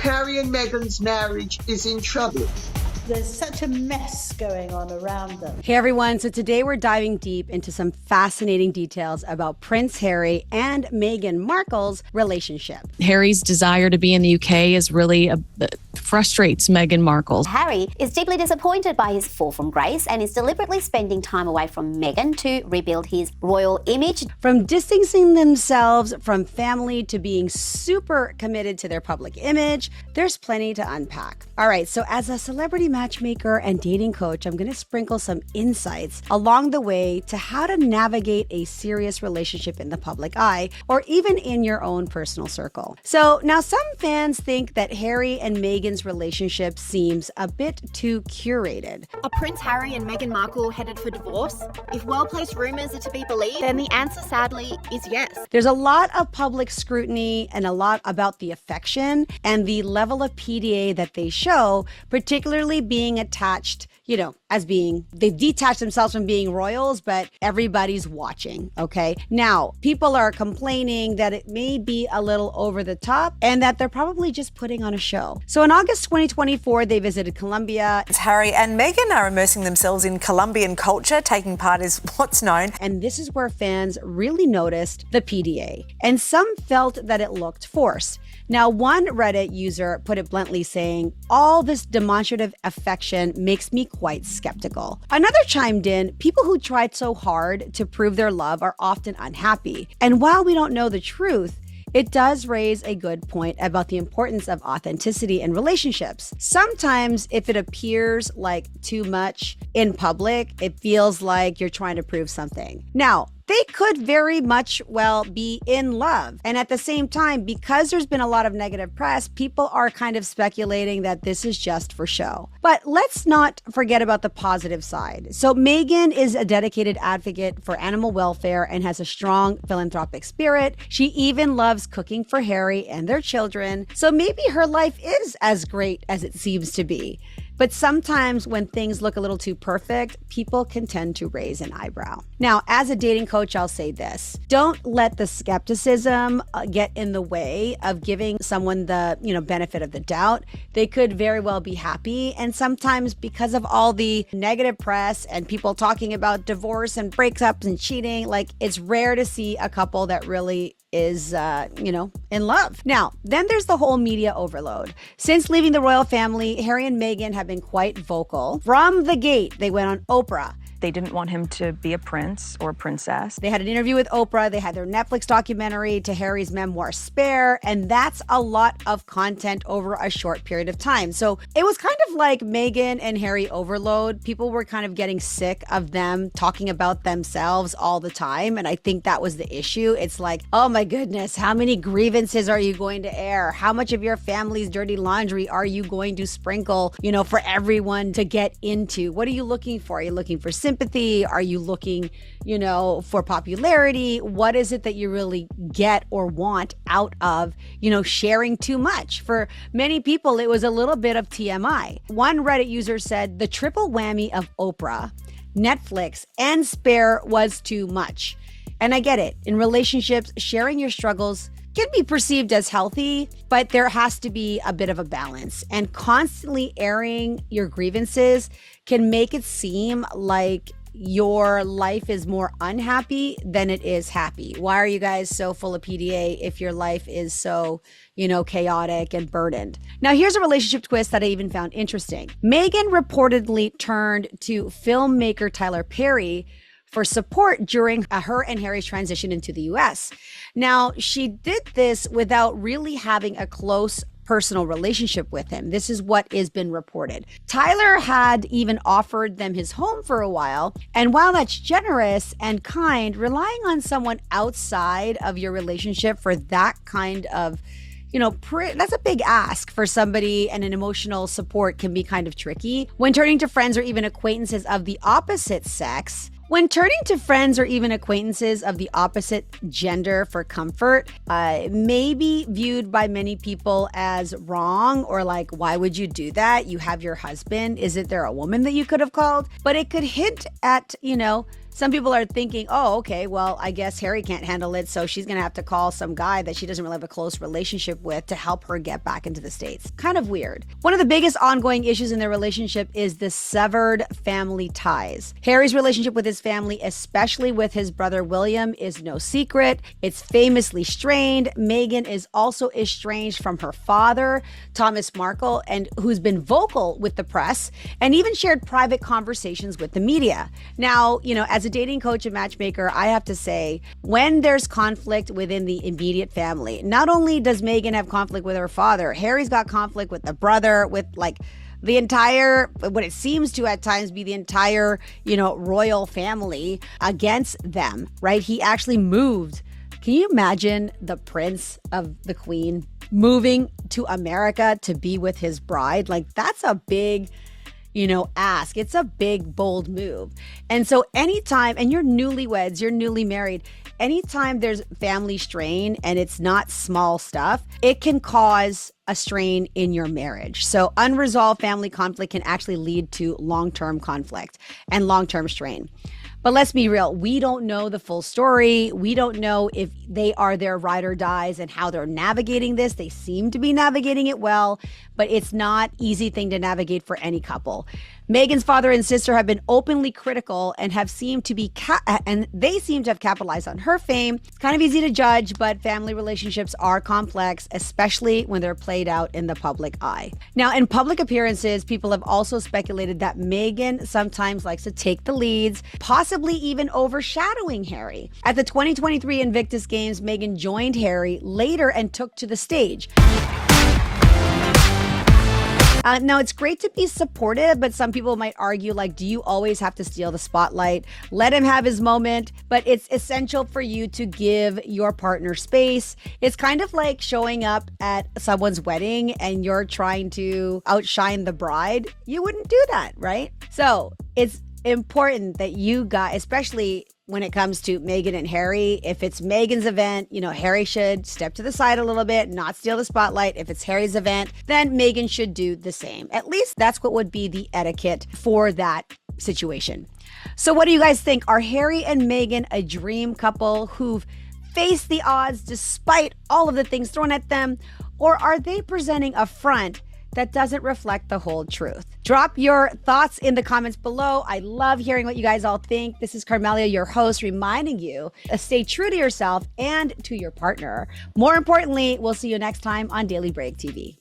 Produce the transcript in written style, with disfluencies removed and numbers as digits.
Harry and Meghan's marriage is in trouble. There's such a mess going on around them. Hey everyone, so today we're diving deep into some fascinating details about Prince Harry and Meghan Markle's relationship. Harry's desire to be in the UK is really frustrates Meghan Markle. Harry is deeply disappointed by his fall from grace and is deliberately spending time away from Meghan to rebuild his royal image. From distancing themselves from family to being super committed to their public image, there's plenty to unpack. All right, so as a celebrity matchmaker and dating coach, I'm going to sprinkle some insights along the way to how to navigate a serious relationship in the public eye or even in your own personal circle. So now some fans think that Harry and Meghan's relationship seems a bit too curated. Are Prince Harry and Meghan Markle headed for divorce? If well-placed rumors are to be believed, then the answer sadly is yes. There's a lot of public scrutiny and a lot about the affection and the level of PDA that they show, particularly being attached, they've detached themselves from being royals, but everybody's watching, okay? Now, people are complaining that it may be a little over the top and that they're probably just putting on a show. So in August 2024, they visited Colombia. Harry and Meghan are immersing themselves in Colombian culture, taking part as what's known. And this is where fans really noticed the PDA. And some felt that it looked forced. Now, one Reddit user put it bluntly saying, all this demonstrative affection makes me quite skeptical. Another chimed in, people who tried so hard to prove their love are often unhappy. And while we don't know the truth, it does raise a good point about the importance of authenticity in relationships. Sometimes if it appears like too much in public, it feels like you're trying to prove something. Now, they could very much well be in love. And at the same time, because there's been a lot of negative press, people are kind of speculating that this is just for show. But let's not forget about the positive side. So Meghan is a dedicated advocate for animal welfare and has a strong philanthropic spirit. She even loves cooking for Harry and their children. So maybe her life is as great as it seems to be. But sometimes when things look a little too perfect, people can tend to raise an eyebrow. Now, as a dating coach, I'll say this. Don't let the skepticism get in the way of giving someone the, benefit of the doubt. They could very well be happy. And sometimes because of all the negative press and people talking about divorce and breakups and cheating, it's rare to see a couple that really is, in love. Now, then there's the whole media overload. Since leaving the royal family, Harry and Meghan have been quite vocal. From the gate, they went on Oprah. They didn't want him to be a prince or a princess. They had an interview with Oprah. They had their Netflix documentary to Harry's memoir, Spare, and that's a lot of content over a short period of time. So it was kind of like Meghan and Harry overload. People were kind of getting sick of them talking about themselves all the time, and I think that was the issue. It's like, oh my goodness, how many grievances are you going to air? How much of your family's dirty laundry are you going to sprinkle, for everyone to get into? What are you looking for? Are you looking for sympathy? Are you looking, for popularity? What is it that you really get or want out of, sharing too much? For many people, it was a little bit of TMI. One Reddit user said the triple whammy of Oprah, Netflix, and Spare was too much. And I get it. In relationships, sharing your struggles can be perceived as healthy, but there has to be a bit of a balance. And constantly airing your grievances can make it seem like your life is more unhappy than it is happy. Why are you guys so full of PDA if your life is so, chaotic and burdened? Now, here's a relationship twist that I even found interesting. Meghan reportedly turned to filmmaker Tyler Perry for support during her and Harry's transition into the US. Now, she did this without really having a close personal relationship with him. This is what has been reported. Tyler had even offered them his home for a while. And while that's generous and kind, relying on someone outside of your relationship for that kind of that's a big ask for somebody, and an emotional support can be kind of tricky. When turning to friends or even acquaintances of the opposite sex, gender for comfort may be viewed by many people as wrong or like, why would you do that? You have your husband. Isn't there a woman that you could have called? But it could hint at, some people are thinking, oh, okay, well, I guess Harry can't handle it, so she's going to have to call some guy that she doesn't really have a close relationship with to help her get back into the States. Kind of weird. One of the biggest ongoing issues in their relationship is the severed family ties. Harry's relationship with his family, especially with his brother William, is no secret. It's famously strained. Meghan is also estranged from her father, Thomas Markle, and who's been vocal with the press and even shared private conversations with the media. Now, as a dating coach and matchmaker, I have to say, when there's conflict within the immediate family, not only does Meghan have conflict with her father, Harry's got conflict with the brother, with the entire, what it seems to at times be the entire, royal family against them, right? He actually moved. Can you imagine the prince of the queen moving to America to be with his bride? That's a big, ask. It's a big, bold move. And so anytime, and you're newlyweds, you're newly married, anytime there's family strain and it's not small stuff, it can cause a strain in your marriage. So unresolved family conflict can actually lead to long-term conflict and long-term strain. But let's be real, we don't know the full story. We don't know if they are their ride or dies and how they're navigating this. They seem to be navigating it well, but it's not an easy thing to navigate for any couple. Meghan's father and sister have been openly critical and have seemed to be they seem to have capitalized on her fame. It's kind of easy to judge, but family relationships are complex, especially when they're played out in the public eye. Now, in public appearances, people have also speculated that Meghan sometimes likes to take the leads, possibly even overshadowing Harry. At the 2023 Invictus Games, Meghan joined Harry later and took to the stage. Now, it's great to be supportive, but some people might argue, do you always have to steal the spotlight? Let him have his moment, but it's essential for you to give your partner space. It's kind of like showing up at someone's wedding and you're trying to outshine the bride. You wouldn't do that, right? So it's important that you guys, especially when it comes to Meghan and Harry, if it's Meghan's event, Harry should step to the side a little bit, not steal the spotlight. If it's Harry's event, then Meghan should do the same. At least that's what would be the etiquette for that situation. So what do you guys think? Are Harry and Meghan a dream couple who've faced the odds despite all of the things thrown at them? Or are they presenting a front that doesn't reflect the whole truth? Drop your thoughts in the comments below. I love hearing what you guys all think. This is Carmelia, your host, reminding you to stay true to yourself and to your partner. More importantly, we'll see you next time on Daily Break TV.